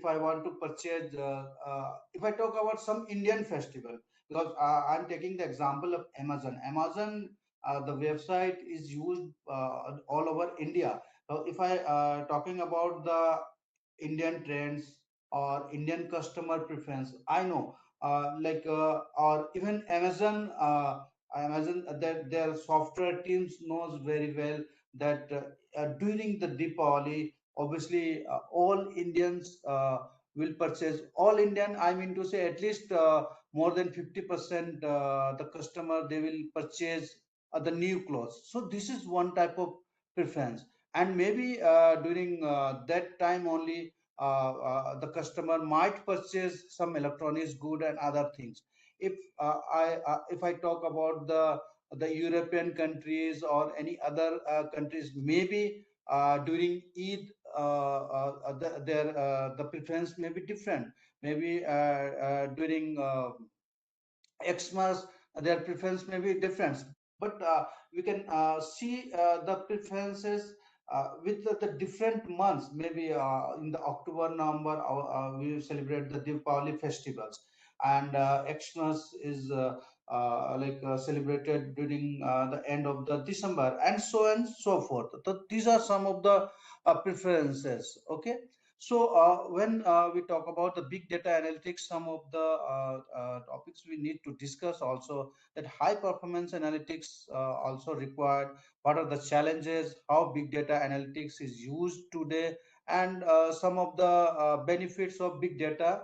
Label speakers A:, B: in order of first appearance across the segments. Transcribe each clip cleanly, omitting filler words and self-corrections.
A: if I want to purchase, if I talk about some Indian festival, because I'm taking the example of Amazon. Amazon, the website is used all over India. So if I talking about the Indian trends or Indian customer preference, I know, or even Amazon, Amazon, that their software teams knows very well that during the Deepavali, obviously all Indians will purchase. All Indian, I mean to say, at least more than 50% the customer they will purchase the new clothes. So this is one type of preference, and maybe during that time only the customer might purchase some electronics good and other things. If I talk about the European countries or any other countries, maybe during Eid, the preference may be different. Maybe during Xmas, their preference may be different. But we can see the preferences with the different months. Maybe in the October, November, we celebrate the Deepavali festivals, and Xmas is celebrated during the end of the December, and so on and so forth. So these are some of the preferences. Okay. So when we talk about the big data analytics, some of the topics we need to discuss also, that high performance analytics also required. What are the challenges? How big data analytics is used today, and some of the benefits of big data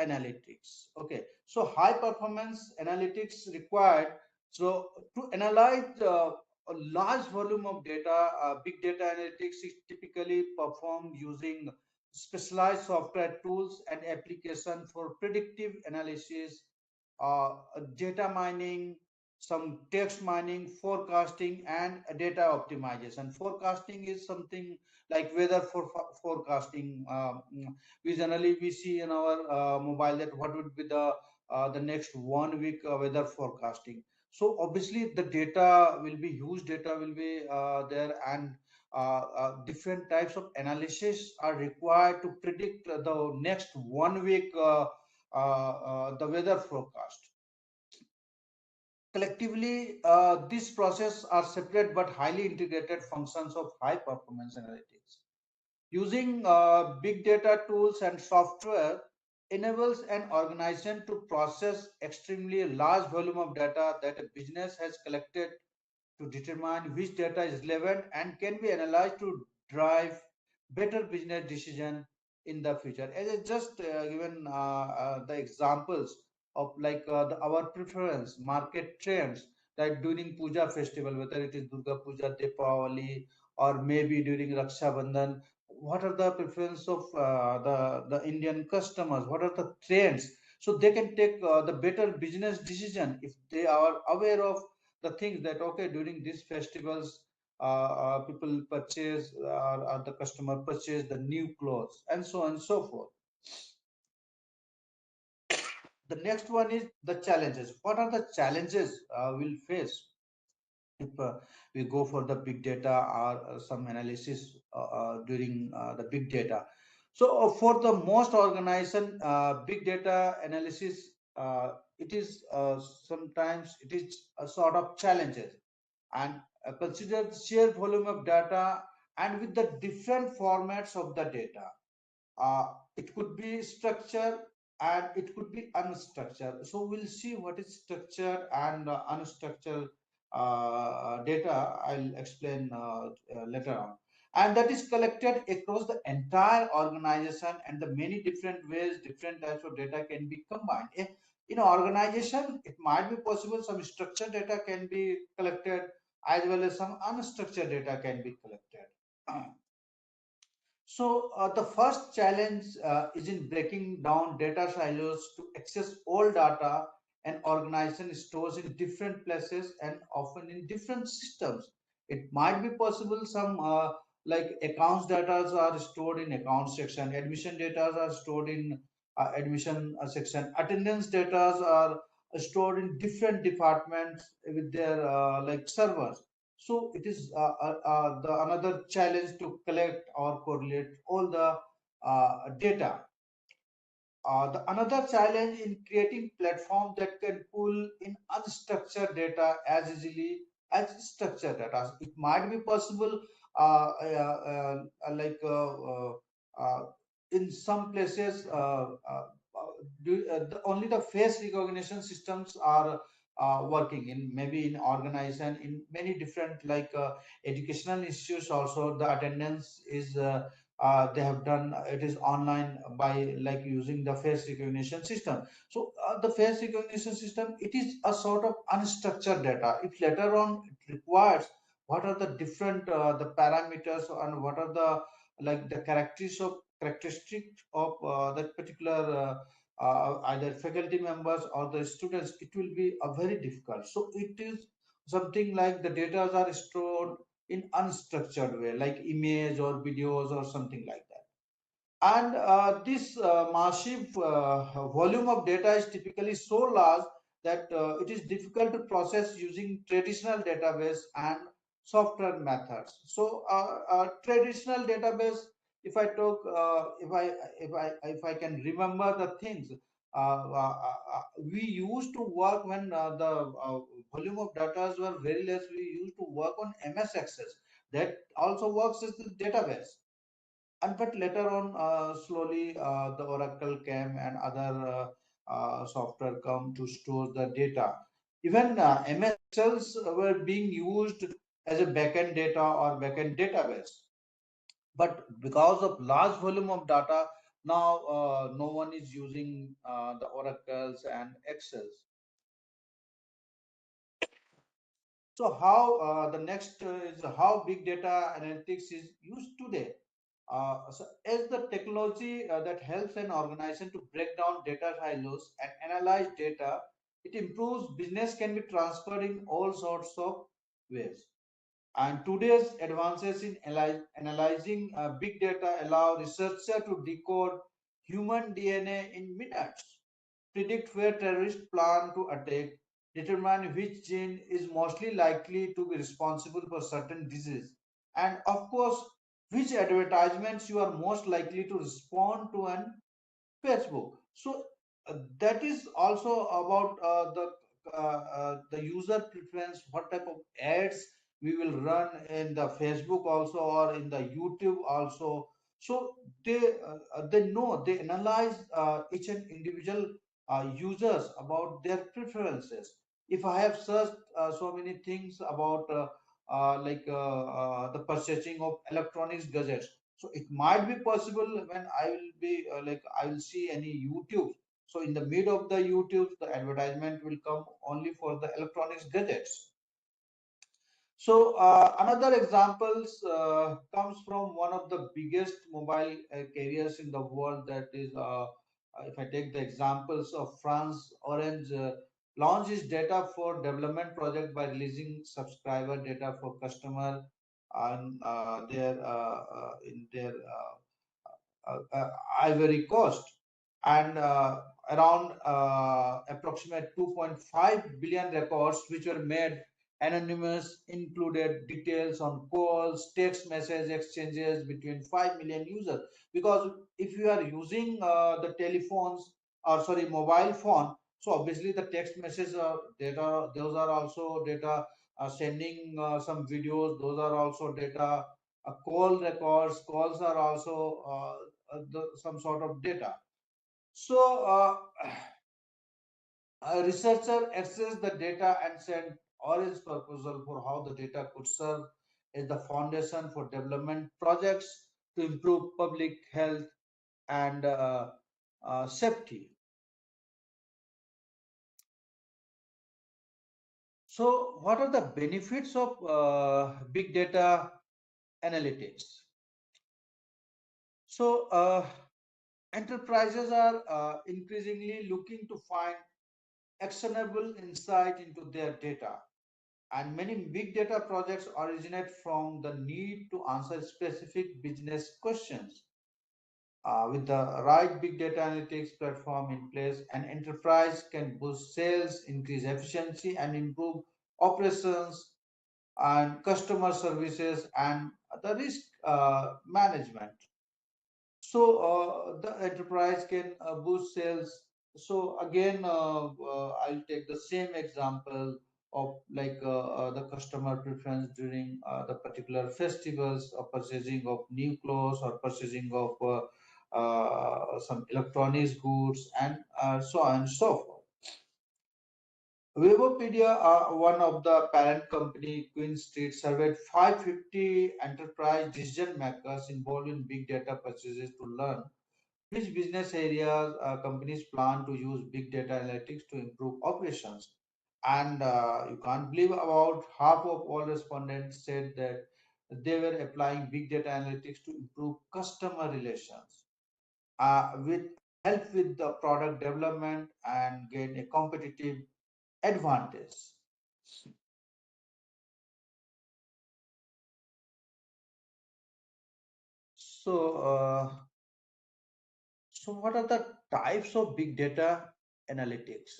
A: analytics. Okay, so high performance analytics required. So to analyze a large volume of data, big data analytics is typically performed using specialized software tools and application for predictive analysis, data mining, some text mining, forecasting, and data optimization. Forecasting is something like weather forecasting. We generally we see in our mobile that what would be the next 1 week weather forecasting. So obviously the data will be huge. Data will be there, and different types of analysis are required to predict the next 1 week the weather forecast. Collectively, these processes are separate but highly integrated functions of high performance analytics. Using big data tools and software enables an organization to process extremely large volume of data that a business has collected, to determine which data is relevant and can be analyzed to drive better business decision in the future. As I just given the examples of our preference, market trends, like during Puja festival, whether it is Durga Puja, Deepavali, or maybe during Raksha Bandhan, what are the preference of the Indian customers? What are the trends? So they can take the better business decision if they are aware of the things that okay, during these festivals people purchase or the customer purchase the new clothes, and so on and so forth. The next one is the challenges. What are the challenges we'll face if we go for the big data or some analysis during the big data? So for the most organization, big data analysis, it is sometimes it is a sort of challenges, and consider the sheer volume of data and with the different formats of the data. It could be structured and it could be unstructured. So we'll see what is structured and unstructured data. I'll explain later on. And that is collected across the entire organization, and the many different ways, different types of data can be combined. In an organization, it might be possible some structured data can be collected as well as some unstructured data can be collected. So the first challenge is in breaking down data silos to access all data. An organization stores in different places and often in different systems. It might be possible some like accounts data are stored in account section, admission data are stored in admission section, attendance data are stored in different departments with their like servers. So it is the another challenge to collect or correlate all the data. The another challenge in creating platform that can pull in unstructured data as easily as structured data. It might be possible, like uh, in some places, only the face recognition systems are working in, maybe in organization in many different, like educational institutes. Also, the attendance is. They have done it is online by like using the face recognition system. So the face recognition system, it is a sort of unstructured data. If later on it requires what are the different the parameters and what are the like the characteristics of that particular either faculty members or the students, it will be a very difficult. So it is something like the data are stored in unstructured way, like image or videos or something like that. And this massive volume of data is typically so large that it is difficult to process using traditional database and software methods. So traditional database, if I talk, if I can remember the things, we used to work when the volume of data were very less. We used to work on MS Access. That also works as the database. And but later on, slowly the Oracle came and other software come to store the data. Even MS Excel's were being used as a backend data or backend database. But because of large volume of data, now no one is using the Oracles and Excels. So how the next is how big data analytics is used today. So as the technology that helps an organization to break down data silos and analyze data, it improves business can be transferred in all sorts of ways. And today's advances in analyzing big data allow researchers to decode human DNA in minutes, predict where terrorists plan to attack, determine which gene is mostly likely to be responsible for certain disease, and of course, which advertisements you are most likely to respond to on Facebook. So that is also about the user preference, what type of ads we will run in the Facebook also or in the YouTube also. So they know, they analyze each and individual users about their preferences. If I have searched so many things about the purchasing of electronics gadgets, so it might be possible when I will be like I will see any YouTube. So in the mid of the YouTube, the advertisement will come only for the electronics gadgets. So another examples comes from one of the biggest mobile carriers in the world. That is, if I take the examples of France, Orange launches data for development project by releasing subscriber data for customer and in their Ivory Coast, and around approximate 2.5 billion records which were made anonymous included details on calls, text message exchanges between 5 million users. Because if you are using the telephones, or sorry, mobile phone, so obviously the text messages are data, those are also data. Sending some videos, those are also data. Call records, calls are also some sort of data. So a researcher accessed the data and sent Orange proposal for how the data could serve as the foundation for development projects to improve public health and safety. So, what are the benefits of big data analytics? So, enterprises are increasingly looking to find actionable insight into their data. And many big data projects originate from the need to answer specific business questions. With the right big data analytics platform in place, an enterprise can boost sales, increase efficiency, and improve operations and customer services and the risk management. So the enterprise can boost sales. So again, I'll take the same example of like the customer preference during the particular festivals, or purchasing of new clothes, or purchasing of some electronics goods, and so on and so forth. Wikipedia, one of the parent company, Queen Street, surveyed 550 enterprise decision makers involved in big data purchases to learn which business areas companies plan to use big data analytics to improve operations. And you can't believe about half of all respondents said that they were applying big data analytics to improve customer relations, with help with the product development and gain a competitive advantage. So, so what are the types of big data analytics?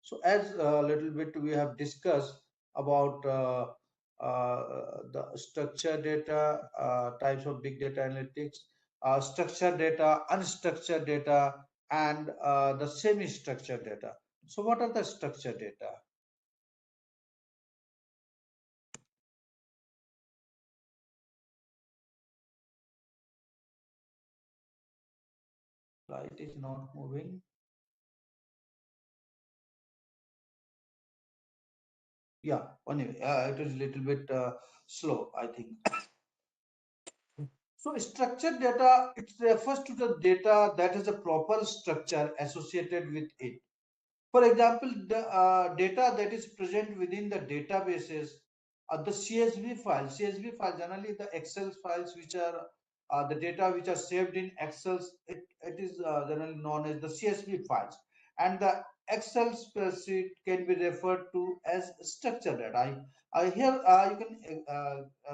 A: So as a little bit we have discussed about the structured data, types of big data analytics, structured data, unstructured data, and the semi-structured data. So what are the structured data? Light is not moving. Yeah, anyway, it is a little bit slow, I think. So structured data, it refers to the data that has a proper structure associated with it. For example, the data that is present within the databases, the CSV files, generally the Excel files, which are the data which are saved in Excel, it is generally known as the CSV files. And the Excel spreadsheet can be referred to as structured data. Here you can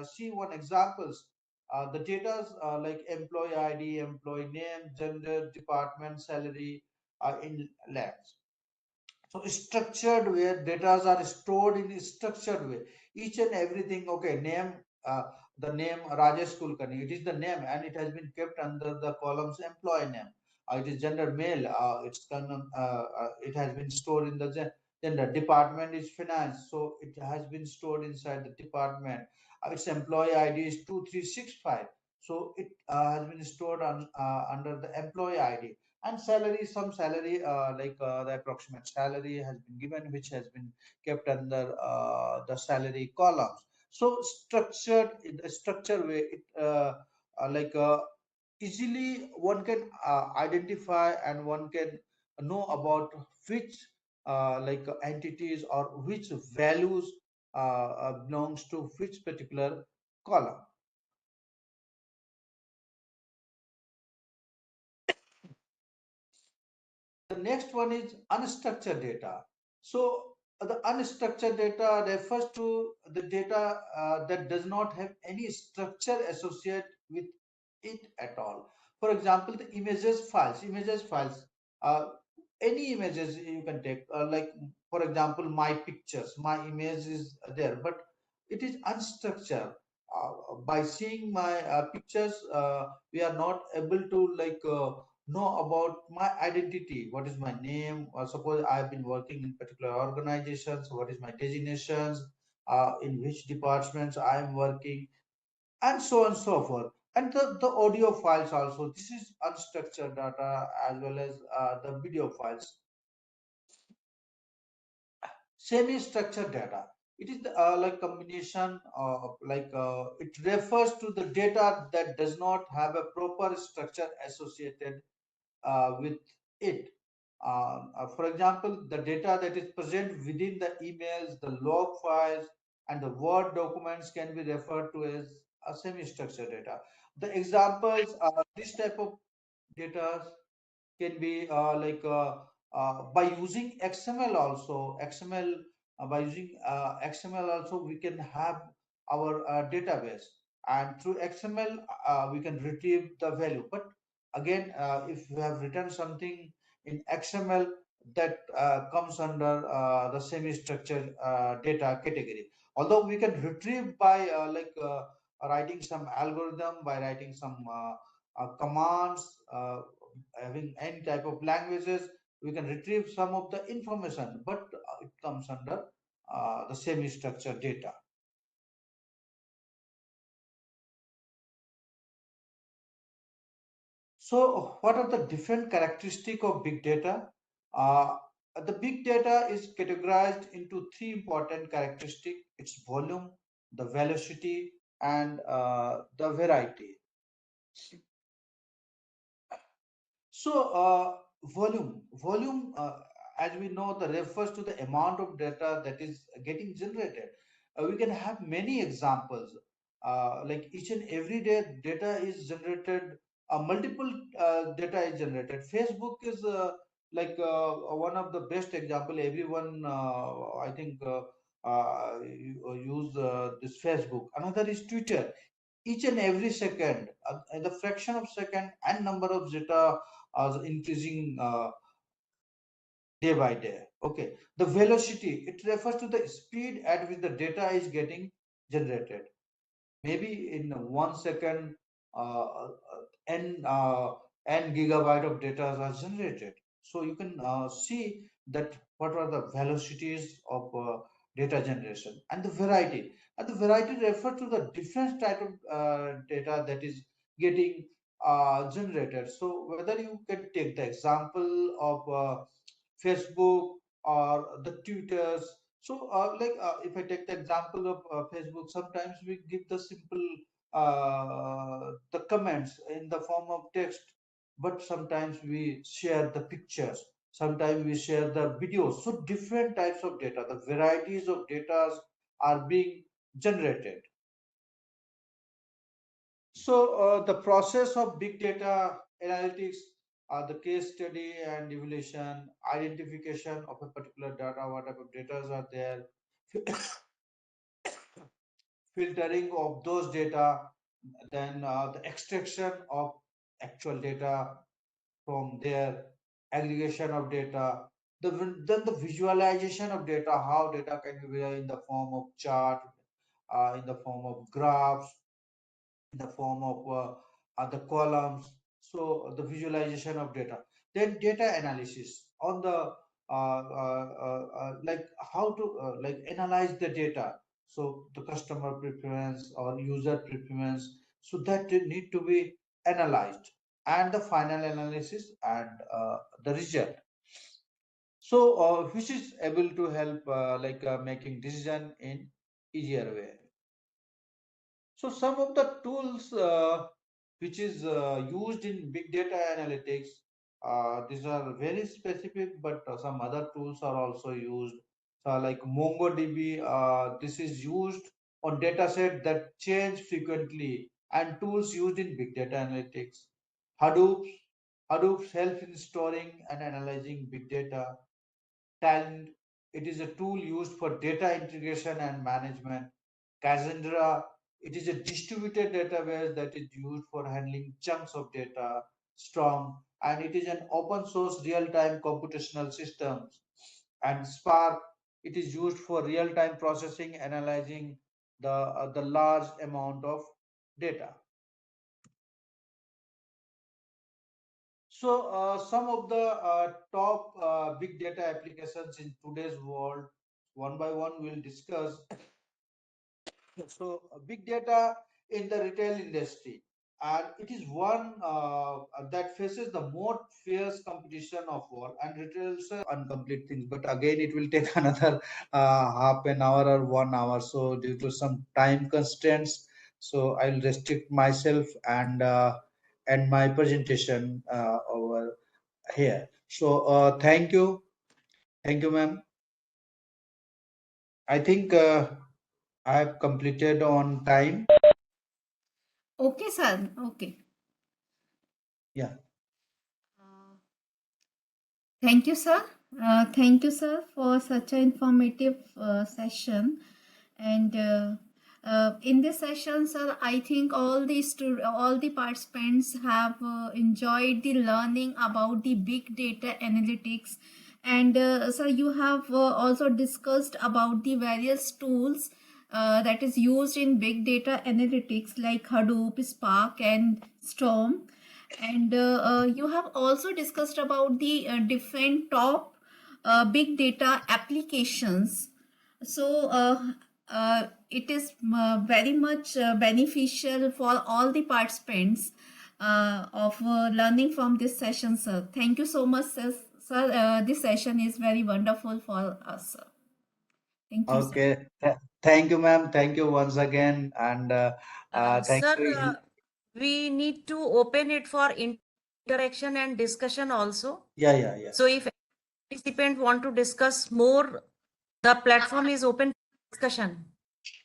A: see one examples. The data like employee ID, employee name, gender, department, salary in labs. So structured where data are stored in a structured way. Each and everything, okay, name, the name Rajesh Kulkarni, it is the name and it has been kept under the columns employee name. It is gender male, it has been stored in the gender. Department is finance, so it has been stored inside the department. Its employee ID is 2365, so it has been stored on under the employee ID. And salary, some salary the approximate salary has been given, which has been kept under the salary columns. So structured in a structured way, it like easily one can identify and one can know about which entities or which values belongs to which particular column. The next one is unstructured data. So the unstructured data refers to the data that does not have any structure associated with it at all. For example, the images files, uh, any images you can take, like for example, my pictures, my image is there, but it is unstructured. By seeing my pictures, we are not able to know about my identity. What is my name? Or suppose I've been working in particular organizations. What is my designations? In which departments I am working, and so on and so forth. And the audio files also. This is unstructured data as well as the video files. Semi-structured data. It is the combination it refers to the data that does not have a proper structure associated with it. For example, the data that is present within the emails, the log files, and the Word documents can be referred to as a semi-structured data. The examples are this type of data can be by using XML also. XML by using XML also we can have our database, and through XML we can retrieve the value. But again, if you have written something in XML, that comes under the semi-structured data category. Although we can retrieve by writing some algorithm, by writing some commands, having any type of languages, we can retrieve some of the information, but it comes under the semi-structured data. So, what are the different characteristics of big data? Uh, the big data is categorized into three important characteristics: its volume, the velocity, and the variety. So, volume, as we know, the refers to the amount of data that is getting generated. We can have many examples. Like each and every day, data is generated. Multiple data is generated. Facebook is one of the best example. Everyone, I think, use this Facebook. Another is Twitter. Each and every second, in the fraction of second, and number of data are increasing day by day. Okay, the velocity, it refers to the speed at which the data is getting generated. Maybe in 1 second, uh, uh, n n gigabyte of data are generated. So you can see that what are the velocities of data generation and the variety. And the variety refer to the different type of data that is getting generated. So whether you can take the example of Facebook or the Twitters. So, if I take the example of Facebook, sometimes we give the simple the comments in the form of text, but sometimes we share the pictures. Sometimes we share the videos. So, different types of data, the varieties of data are being generated. So, the process of big data analytics, the case study and evaluation, identification of a particular data, what type of data are there, filtering of those data, then the extraction of actual data from there, aggregation of data, then the visualization of data, how data can be in the form of chart, in the form of graphs, in the form of the columns. So the visualization of data, then data analysis on the like how to like analyze the data. So the customer preference or user preference, so that they need to be analyzed, and the final analysis and the result. So which is able to help making decision in easier way. So some of the tools which is used in big data analytics, these are very specific, but some other tools are also used. Like MongoDB, this is used on data set that change frequently, and tools used in big data analytics. Hadoop, Hadoop helps in storing and analyzing big data. Talent, it is a tool used for data integration and management. Cassandra, it is a distributed database that is used for handling chunks of data. Storm, and it is an open source real-time computational system. And Spark, it is used for real-time processing, analyzing the large amount of data. So, some of the top big data applications in today's world, one by one, we'll discuss. So, big data in the retail industry, and it is one that faces the most fierce competition of all. And retail is incomplete things, but again, it will take another half an hour or 1 hour. So, due to some time constraints, so I'll restrict myself and end my presentation over here. So, thank you, ma'am. I think I have completed on time.
B: Okay, sir. Okay.
A: Yeah.
B: Uh, Thank you, sir. Thank you, sir, for such an informative session. And in this session, sir, I think all the participants have enjoyed the learning about the big data analytics. And sir, you have also discussed about the various tools that is used in big data analytics like Hadoop, Spark, and Storm. And you have also discussed about the different top big data applications. So it is very much beneficial for all the participants of learning from this session, sir. Thank you so much, sir. This session is very wonderful for us, sir. Thank you, sir.
A: Okay. Thank you, ma'am. Thank you once again. And thank
C: Sir,
A: you.
C: we need to open it for interaction and discussion also.
A: Yeah.
C: So if participant want to discuss more, the platform is open for discussion.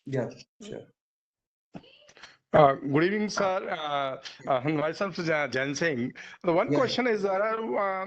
A: Yeah, sure.
D: Good evening, sir. Myself, Jan Singh. The one
A: Yeah.
D: question is, there are